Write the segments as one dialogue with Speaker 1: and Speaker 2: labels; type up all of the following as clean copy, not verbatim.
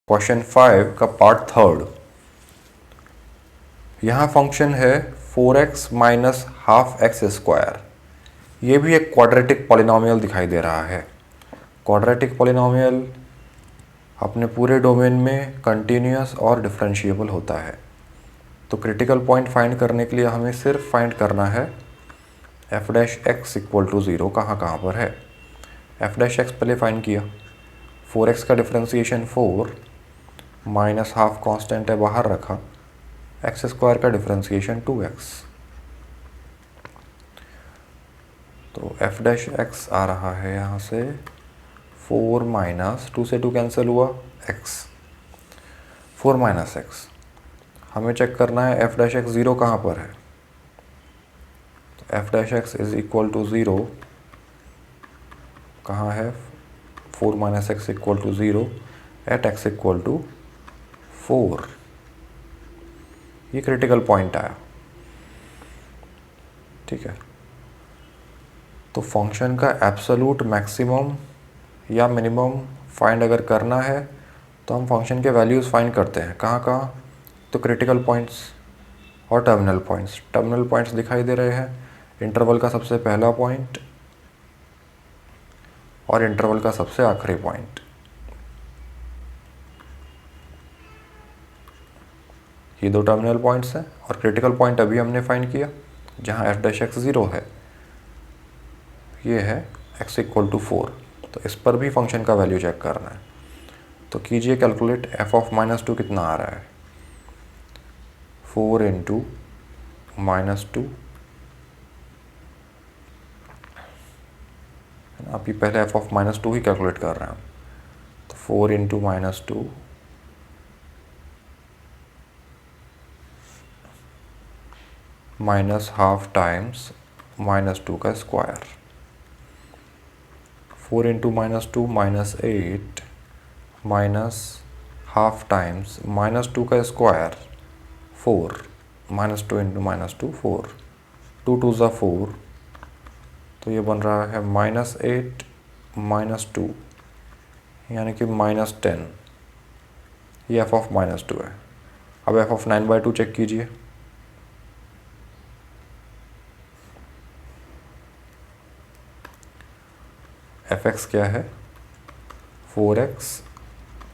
Speaker 1: Question 5 का part third. यहाँ function है 4x minus half x square. ये भी एक क्वाड्रेटिक पॉलिनॉमियल दिखाई दे रहा है। क्वाड्रेटिक पॉलिनॉमियल अपने पूरे डोमेन में कंटिन्यूअस और डिफरेंशिएबल होता है। तो क्रिटिकल पॉइंट फाइंड करने के लिए हमें सिर्फ फाइंड करना है f dash x equal to zero कहाँ पर है। एफ डैश एक्स पहले फाइंड किया, 4x का डिफ्रेंसिएशन 4 माइनस हाफ कांस्टेंट है बाहर रखा, एक्स स्क्वायर का डिफ्रेंसिएशन 2x। तो एफ डैश एक्स आ रहा है यहाँ से 4 माइनस 2 से 2 कैंसिल हुआ x, 4 माइनस x। हमें चेक करना है एफ डैश एक्स ज़ीरो कहाँ पर है। तो f dash x is equal to zero कहाँ है, 4 minus x equal to zero at x equal to 4। ये क्रिटिकल पॉइंट आया, ठीक है। तो फंक्शन का एब्सोल्यूट मैक्सिमम या मिनिमम फाइंड अगर करना है तो हम फंक्शन के वैल्यूज़ फाइंड करते हैं। कहाँ कहाँ, तो क्रिटिकल पॉइंट्स और टर्मिनल पॉइंट्स। टर्मिनल पॉइंट्स दिखाई दे रहे हैं, इंटरवल का सबसे पहला पॉइंट और इंटरवल का सबसे आखिरी पॉइंट। ये दो टर्मिनल पॉइंट्स हैं। और क्रिटिकल पॉइंट अभी हमने फाइंड किया जहाँ एफ डैश एक्स ज़ीरो है, ये है x इक्वल टू 4। तो इस पर भी फंक्शन का वैल्यू चेक करना है। तो कीजिए calculate, F of minus to कितना आ रहा है, 4 इंटू माइनस टू। अभी पहले एफ ऑफ माइनस टू ही कैलकुलेट कर रहे हैं। तो 4 into minus two minus half times minus two का square. 4 into minus two minus 8 minus half times minus two का square 4, minus two into minus two 4, 2 two ज़ा 4। तो ये बन रहा है माइनस 8 माइनस टू यानी कि माइनस 10। ये एफ ऑफ माइनस टू है। अब एफ ऑफ 9/2 चेक कीजिए। एफ एक्स क्या है, 4x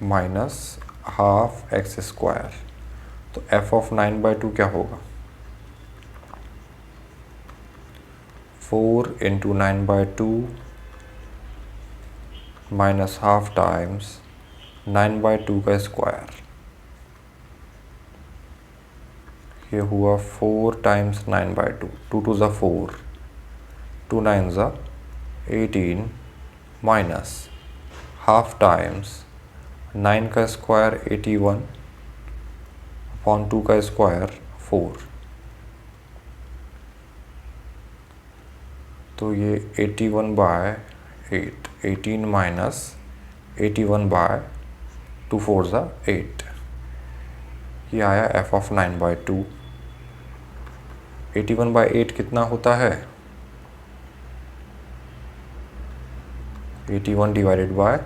Speaker 1: minus half x square. तो एफ ऑफ 9/2 क्या होगा, 4 इंटू 9/2 माइनस हाफ टाइम्स 9/2 का स्क्वायर। ये हुआ 4 टाइम्स 9/2, 2 टू ज़ा 4, 2 9 ज़ा 18 माइनस हाफ टाइम्स 9 का स्क्वायर 81 अपॉन 2 का स्क्वायर 4। तो ये 81/8, 18 माइनस 81/2 4 ज़ा 8। ये आया एफ ऑफ 9/2। 81/8 कितना होता है, 81 डिवाइडेड बाय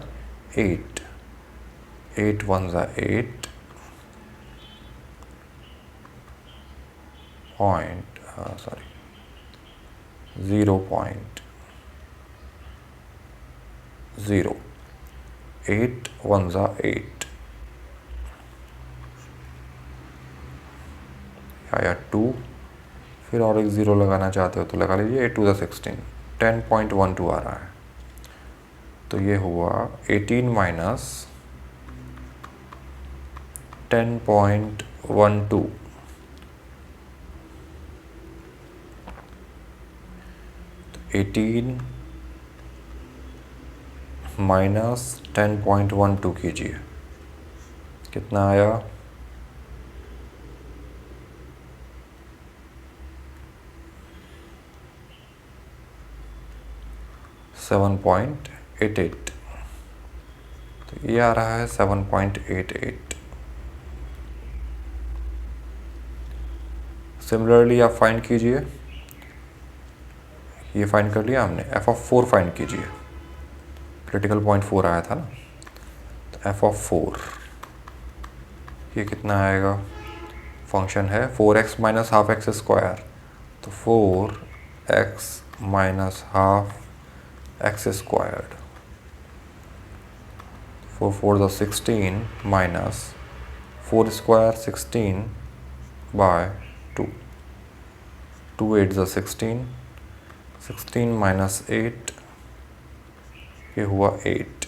Speaker 1: 8, 8 1 ज़ा 8 पॉइंट 0.0, 8 1 ज़ा 8 आया 2। फिर और एक ज़ीरो लगाना चाहते हो तो लगा लीजिए, 8 2 ज़ा 16, 10.12 आ रहा है। तो ये हुआ 18 माइनस 10.12। तो 18 माइनस 10.12 कीजिए, कितना आया, 7.88। तो ये आ रहा है 7.88। सिमिलरली आप फाइंड कीजिए, ये फाइंड कर लिया हमने। एफ ऑफ 4 फाइंड कीजिए, क्रिटिकल पॉइंट 4 आया था ना। तो एफ ऑफ 4 ये कितना आएगा, फंक्शन है 4x minus half x square, तो 4x minus half x squared, 4 4 the 16 minus 4 square 16 by 2, 2 8 the 16, 16 minus 8, ये हुआ 8।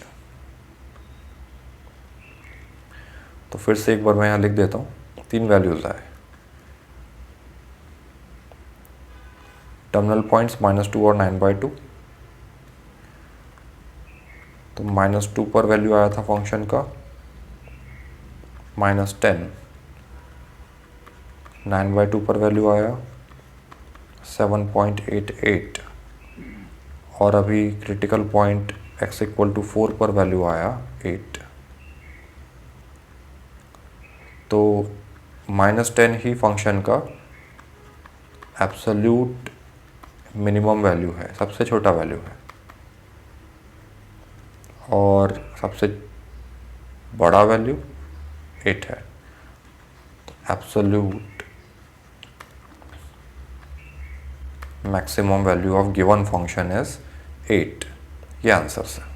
Speaker 1: तो फिर से एक बार मैं यहाँ लिख देता हूँ, 3 वैल्यूज़ आए, टर्मिनल पॉइंट्स -2 और 9/2। तो -2 पर वैल्यू आया था फंक्शन का -10, 9/2 पर वैल्यू आया 7.88, और अभी क्रिटिकल पॉइंट x = 4 पर वैल्यू आया 8। तो -10 ही फंक्शन का एब्सोल्यूट मिनिमम वैल्यू है, सबसे छोटा वैल्यू है, और सबसे बड़ा वैल्यू 8 है। Absolute maximum value of given function is 8, ये आंसर है।